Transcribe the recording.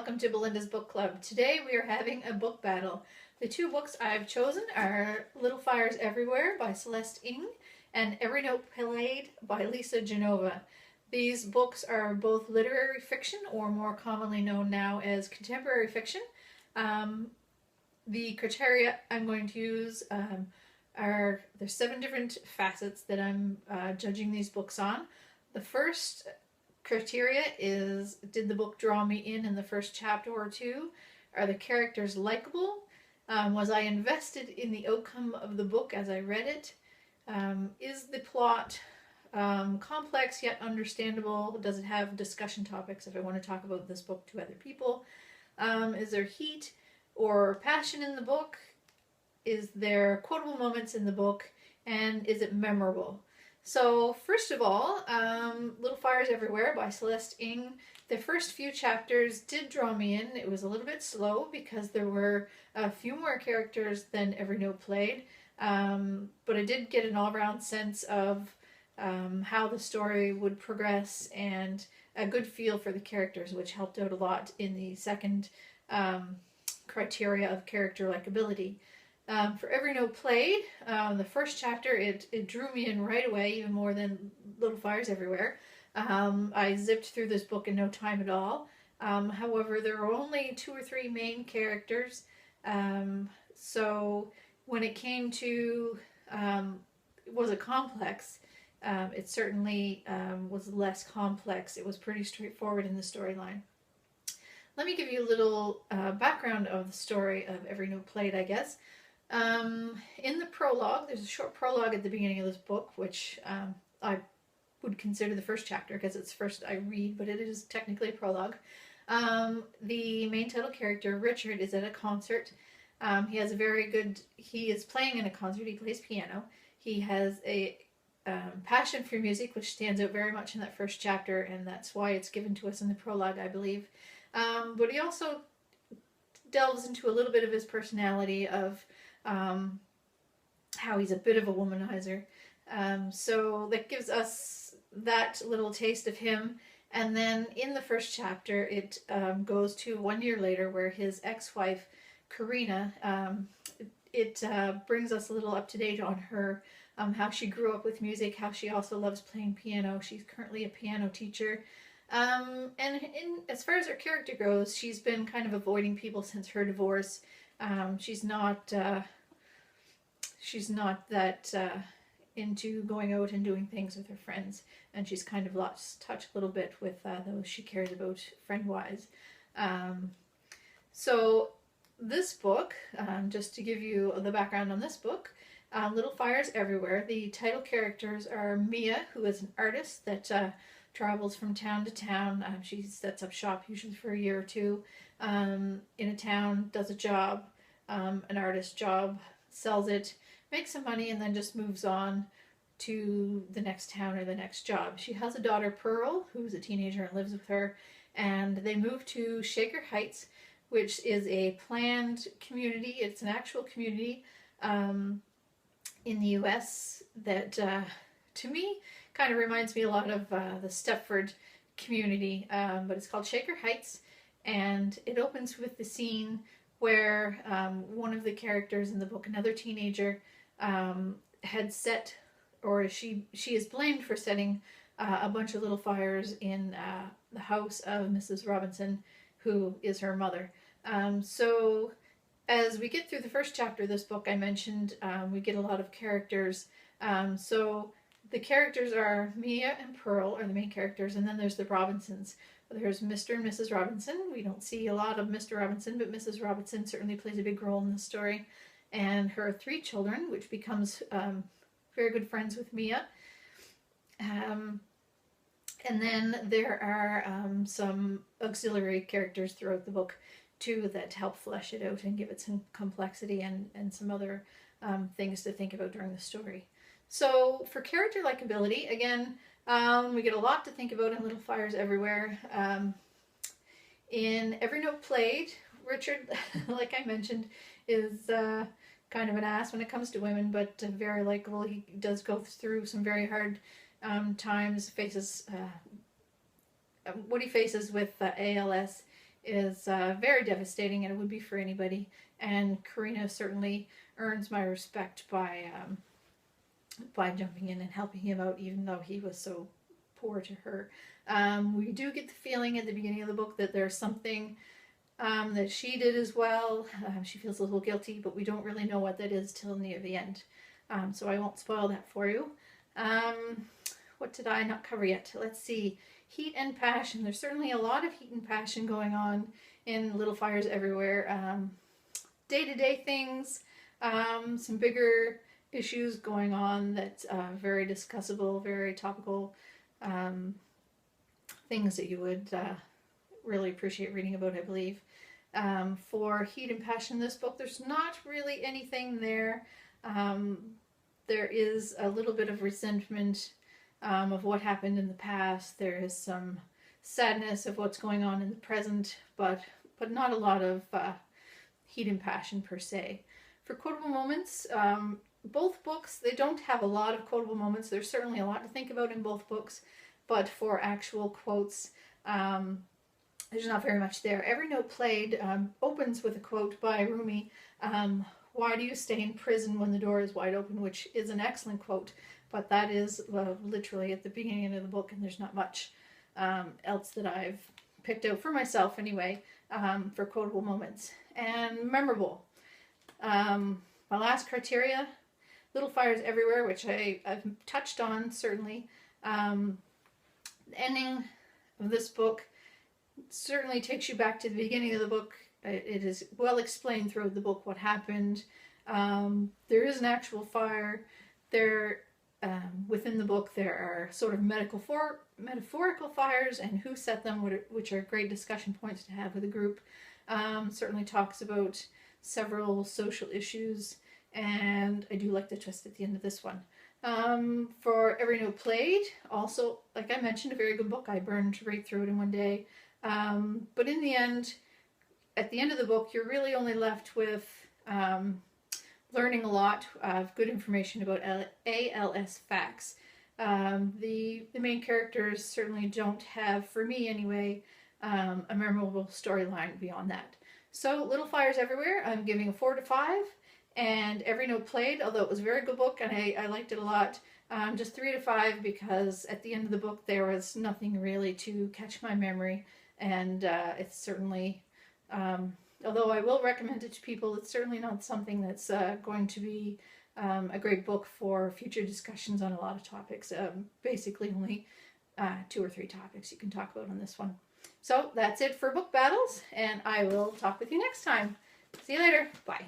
Welcome to Belinda's Book Club. Today we are having a book battle. The two books I've chosen are Little Fires Everywhere by Celeste Ng and Every Note Played by Lisa Genova. These books are both literary fiction, or more commonly known now as contemporary fiction. The criteria I'm going to use there's 7 different facets that I'm judging these books on. The first criteria is, did the book draw me in the first chapter or two? Are the characters likable? Was I invested in the outcome of the book as I read it? Is the plot complex yet understandable? Does it have discussion topics if I want to talk about this book to other people? Is there heat or passion in the book? Is there quotable moments in the book? And is it memorable? So first of all, Little Fires Everywhere by Celeste Ng. The first few chapters did draw me in. It was a little bit slow because there were a few more characters than Every Note Played, but I did get an all-round sense of how the story would progress and a good feel for the characters, which helped out a lot in the second criteria of character likability. For Every Note Played, the first chapter, it drew me in right away, even more than Little Fires Everywhere. I zipped through this book in no time at all. However, there are only 2 or 3 main characters, so when it came to, was it complex? It certainly was less complex. It was pretty straightforward in the storyline. Let me give you a little background of the story of Every Note Played, I guess. In the prologue, there's a short prologue at the beginning of this book, which I would consider the first chapter because it's the first I read, but it is technically a prologue. The main title character, Richard, is at a concert. He is playing in a concert. He plays piano. He has a passion for music, which stands out very much in that first chapter, and that's why it's given to us in the prologue, I believe. But he also delves into a little bit of his personality of how he's a bit of a womanizer. So that gives us that little taste of him. And then in the first chapter, it goes to 1 year later where his ex-wife, Karina, it brings us a little up to date on her, how she grew up with music, how she also loves playing piano. She's currently a piano teacher. And as far as her character goes, she's been kind of avoiding people since her divorce. She's not that into going out and doing things with her friends, and she's kind of lost touch a little bit with those she cares about friend-wise. So this book, just to give you the background on this book, Little Fires Everywhere, the title characters are Mia, who is an artist that travels from town to town. She sets up shop usually for a year or two in a town, does a job, an artist job, sells it, makes some money, and then just moves on to the next town or the next job. She has a daughter, Pearl, who's a teenager and lives with her, and they move to Shaker Heights, which is a planned community. It's an actual community in the U.S. that, to me, kind of reminds me a lot of the Stepford community, but it's called Shaker Heights, and it opens with the scene where one of the characters in the book, another teenager, had set, or she is blamed for setting a bunch of little fires in the house of Mrs. Robinson, who is her mother. So as we get through the first chapter of this book, I mentioned we get a lot of characters. So the characters are Mia and Pearl are the main characters, and then there's the Robinsons. There's Mr. and Mrs. Robinson. We don't see a lot of Mr. Robinson, but Mrs. Robinson certainly plays a big role in the story. And her 3 children, which becomes very good friends with Mia. And then there are some auxiliary characters throughout the book, too, that help flesh it out and give it some complexity and some other things to think about during the story. So for character likability, again, we get a lot to think about in Little Fires Everywhere. In Every Note Played, Richard, like I mentioned, is kind of an ass when it comes to women, but very likable. He does go through some very hard times, faces what he faces with ALS is very devastating, and it would be for anybody. And Karina certainly earns my respect by jumping in and helping him out, even though he was so poor to her. We do get the feeling at the beginning of the book that there's something that she did as well. She feels a little guilty, but we don't really know what that is till near the end. So I won't spoil that for you. What did I not cover yet? Let's see. Heat and passion. There's certainly a lot of heat and passion going on in Little Fires Everywhere. Day-to-day things, some bigger issues going on that very discussable, very topical, things that you would really appreciate reading about, I believe. For heat and passion in this book, there's not really anything there. There is a little bit of resentment of what happened in the past. There is some sadness of what's going on in the present, but not a lot of heat and passion per se. For quotable moments, both books, they don't have a lot of quotable moments. There's certainly a lot to think about in both books, but for actual quotes, there's not very much there. Every Note Played opens with a quote by Rumi. Why do you stay in prison when the door is wide open? Which is an excellent quote, but that is literally at the beginning of the book, and there's not much else that I've picked out for myself anyway, for quotable moments. And memorable. My last criteria, Little Fires Everywhere, which I've touched on certainly. The ending of this book certainly takes you back to the beginning of the book. It is well explained throughout the book what happened. There is an actual fire. Within the book there are sort of metaphorical fires and who set them, which are great discussion points to have with a group. Certainly talks about several social issues, and I do like the twist at the end of this one. For Every Note Played, also, like I mentioned, a very good book. I burned right through it in one day. But in the end, at the end of the book, you're really only left with learning a lot of good information about ALS facts. The main characters certainly don't have, for me anyway, a memorable storyline beyond that. So Little Fires Everywhere, I'm giving a 4 to 5. And Every Note Played, although it was a very good book and I liked it a lot, just 3 to 5 because at the end of the book there was nothing really to catch my memory. And it's certainly, although I will recommend it to people, it's certainly not something that's going to be a great book for future discussions on a lot of topics. Basically only 2 or 3 topics you can talk about on this one. So that's it for Book Battles, and I will talk with you next time. See you later. Bye.